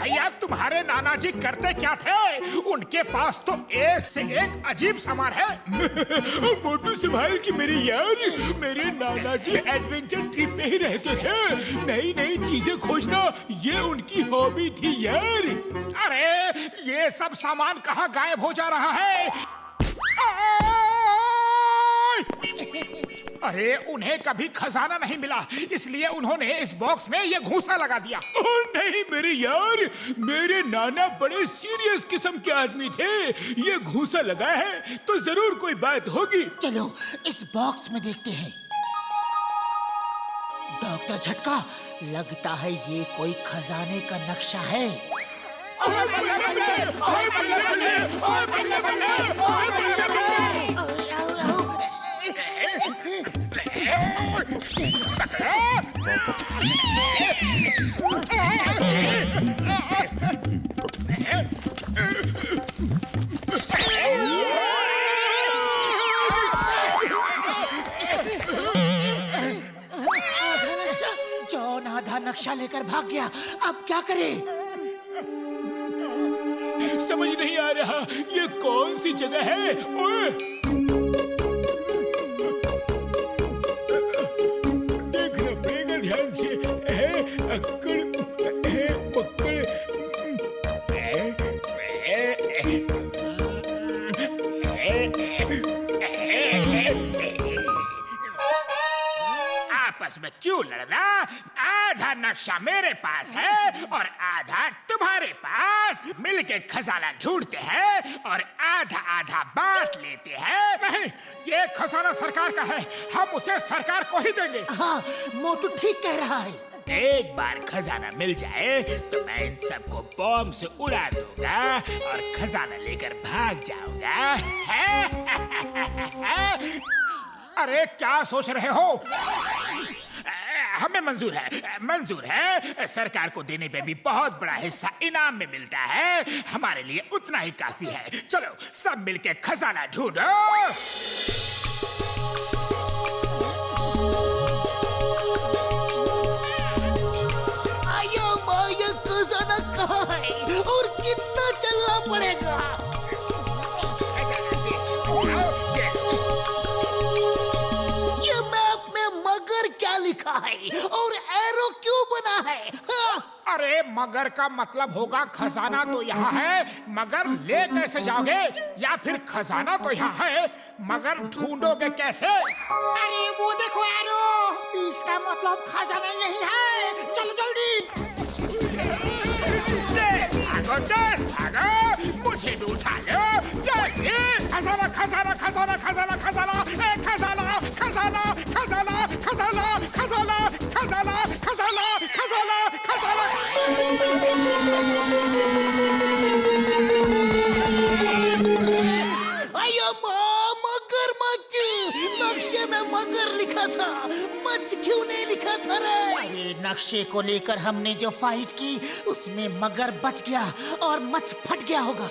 भैया तुम्हारे नाना जी करते क्या थे? उनके पास तो एक से एक अजीब सामान है। मोटू संभाल की मेरी यार, मेरे नाना जी एडवेंचर ट्रिप पे ही रहते थे। नई नई चीजें खोजना ये उनकी हॉबी थी यार। अरे ये सब सामान कहाँ गायब हो जा रहा है? अरे उन्हें कभी खजाना नहीं मिला, इसलिए उन्होंने इस बॉक्स में ये घूंसा लगा दिया। ओह नहीं मेरे यार, मेरे नाना बड़े सीरियस किस्म के आदमी थे। ये घूंसा लगा है तो जरूर कोई बात होगी। चलो इस बॉक्स में देखते हैं। डॉक्टर झटका, लगता है ये कोई खजाने का नक्शा है। जॉन आधा नक्शा लेकर भाग गया, अब क्या करें? समझ नहीं आ रहा ये कौन सी जगह है। ओए देखना पड़ेगा ध्यान से। अक्कड़ पकड़। आपस में क्यों लड़ना? आधा नक्शा मेरे पास है और आधा तुम्हारे पास। मिलके खजाना ढूंढते हैं और आधा आधा बांट लेते हैं। नहीं, ये खजाना सरकार का है, हम उसे सरकार को ही देंगे। हाँ, मोटू ठीक कह रहा है। एक बार खजाना मिल जाए तो मैं इन सबको बॉम्ब से उड़ा दूंगा और खजाना लेकर भाग जाऊंगा। अरे क्या सोच रहे हो? हमें मंजूर है। सरकार को देने पे भी बहुत बड़ा हिस्सा इनाम में मिलता है, हमारे लिए उतना ही काफी है। चलो सब मिलके खजाना ढूंढो। आयो माया, खजाना कहाँ है और कितना चलना पड़ेगा? ये मैप में मगर क्या लिखा है और एरो क्यों बना है? हाँ? अरे मगर का मतलब होगा खजाना तो यहाँ है, मगर ले कैसे जाओगे? या फिर खजाना तो यहाँ है, मगर ढूंढोगे कैसे? अरे वो देखो एरो, इसका मतलब खजाना यही है। चलो जल्दी। भागो, मुझे भी उठा लो जल्दी। खजाना खजाना खजाना खजाना खजाना खजाना खजाना खजाना खजाना खजाना खजाना खजाना खजाना खजाना। आयो मगरमच्छ, नक्शे में मगर लिखा था, मच्छ क्यों नहीं लिखा था रे? अरे नक्शे को लेकर हमने जो फाइट की उसमें मगर बच गया और मच्छ फट गया होगा।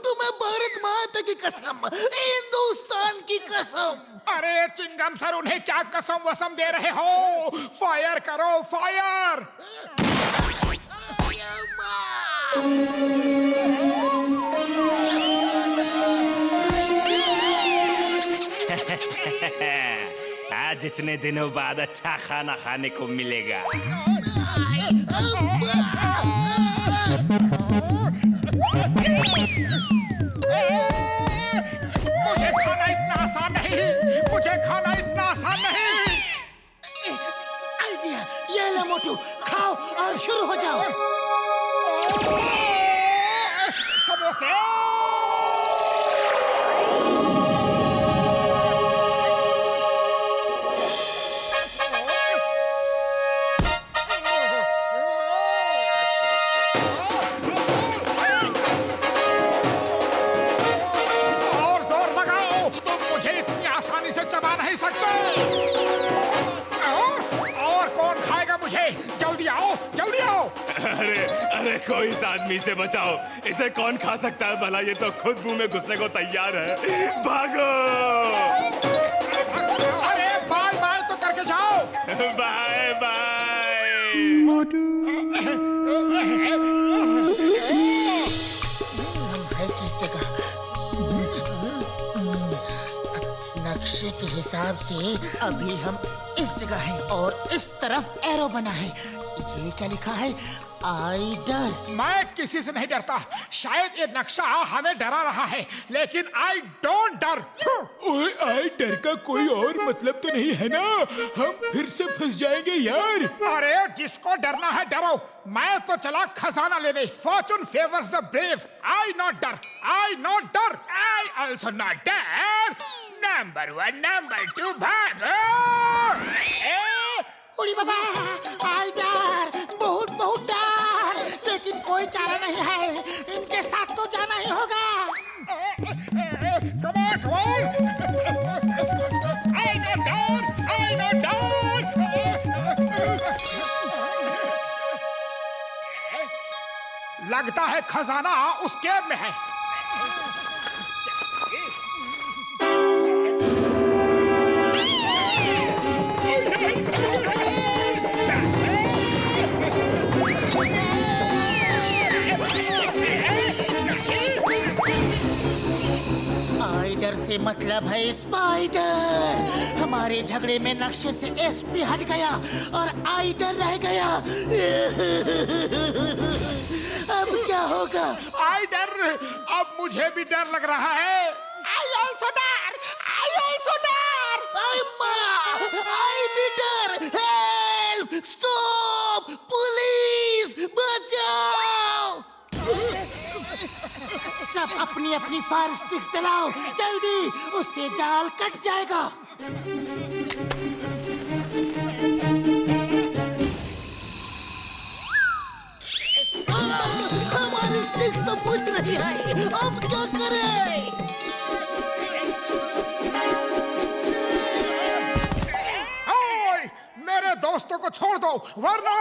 तुम्हें भारत माता की कसम, हिंदुस्तान की कसम। अरे चिंगम सर, उन्हें क्या कसम वसम दे रहे हो? फायर करो, फायर। आज इतने दिनों बाद अच्छा खाना खाने को मिलेगा। मुझे खाना इतना आसान नहीं, मुझे खाना इतना आसान नहीं। आइडिया, ये ले मोटू, खाओ और शुरू हो जाओ। समोसे। अरे अरे कोई इस आदमी से बचाओ, इसे कौन खा सकता है भला, ये तो खुद मुंह में घुसने को तैयार है। भागो। अरे बाय बाय तो करके जाओ। Bye bye. हम है किस जगह? नक्शे के हिसाब से अभी हम इस जगह हैं और इस तरफ एरो बना है। ये क्या लिखा है? आई डर। मैं किसी से नहीं डरता। शायद ये नक्शा हमें डरा रहा है, लेकिन आई डोंट डर। ओए आई डर का कोई और मतलब तो नहीं है ना? हम फिर से फंस जाएंगे यार। अरे जिसको डरना है डरो। मैं तो चला खजाना लेने। Fortune favours the brave. I not डर। आई नॉट डर। आई ऑल्सो नॉट डर। नंबर 1 नंबर 2 भागो। उड़ी बाबा, आई डर, बहुत बहुत डर, लेकिन कोई चारा नहीं है। इनके साथ तो जाना ही होगा। Come on, come on! I don't down! I don't down! लगता है खजाना उस केव में है। आइडर से मतलब है स्पाइडर। हमारे झगड़े में नक्शे से एसपी हट गया और आइडर रह गया। अब क्या होगा? आई डर। अब मुझे भी डर लग रहा है। आई ऑल्सो डर। आई ऑल्सो डर। आई माँ, आई भी डर। हेल्प! स्टॉप! पुलिस! बचाओ! सब अपनी अपनी फायर स्टिक्स चलाओ जल्दी, उससे जाल कट जाएगा। हमारी स्टिक्स तो बुझ रही है, अब क्या करें? ओए, मेरे दोस्तों को छोड़ दो वरना।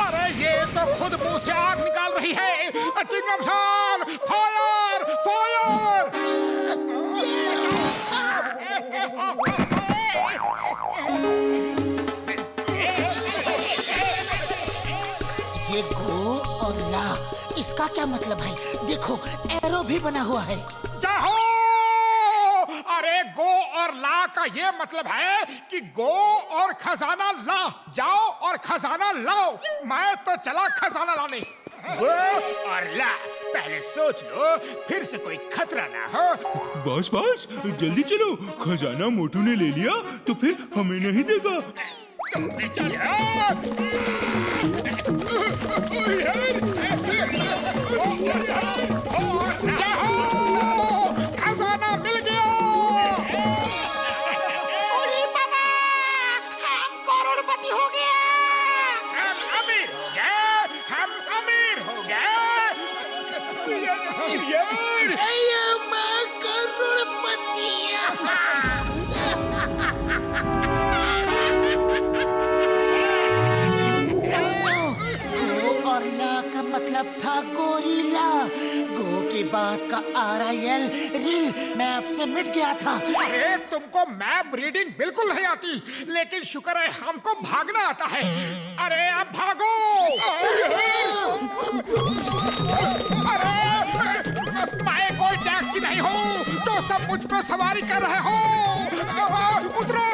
अरे ये तो खुद मुंह से आग निकाल रही है। चिंगम शान, फायर फायर। ये गो और ला, इसका क्या मतलब है? देखो एरो भी बना हुआ है। जाओ। अरे गो और ला का ये मतलब है कि गो और खजाना ला। जाओ और खजाना लाओ। मैं तो चला खजाना लाने। गो और ला, पहले सोच लो, फिर से कोई खतरा ना हो। बॉस बॉस जल्दी चलो, खजाना मोटू ने ले लिया तो फिर हमें नहीं देगा। खजाना मिल गया। ओली बाबा, हम करोड़पति हो गए। हम अमीर हो गए। हम अमीर हो गए। यार मैं करोड़पति। गो और ला का मतलब था गोरिल्ला। गो की बात का RIL रिल मैप से मिट गया था। अरे तुमको मैप रीडिंग बिल्कुल नहीं आती, लेकिन शुक्र है हमको भागना आता है। अरे अब भागो। अरे मैं कोई टैक्सी नहीं हूँ तो सब मुझ पे सवारी कर रहे हो। उतरो।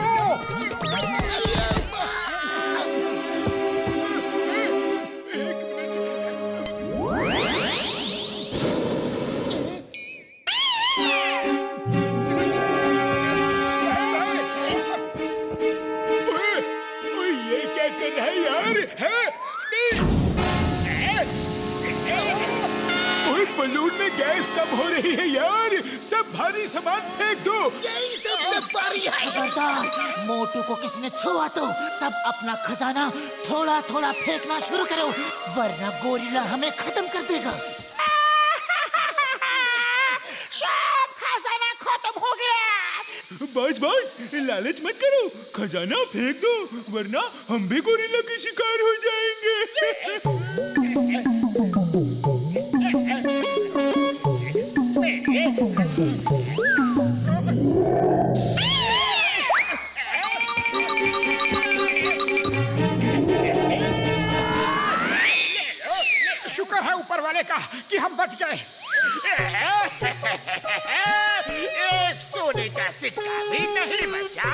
ये क्या कर रहा है यार? है? ओए बलून में गैस कम हो रही है यार। सब भारी सामान फेंक दो। यही सबसे बड़ी है। खबरदार, मोटू को किसी ने छुआ तो सब अपना खजाना थोड़ा थोड़ा फेंकना शुरू करो, वरना गोरिल्ला हमें खत्म कर देगा। सब खजाना खत्म हो गया। बॉस बॉस लालच मत करो, खजाना फेंक दो वरना हम भी गोरिल्ला के शिकार हो जाएंगे। शुक्र है ऊपर वाले का कि हम बच गए। एक सोने का सिक्का भी नहीं बचा।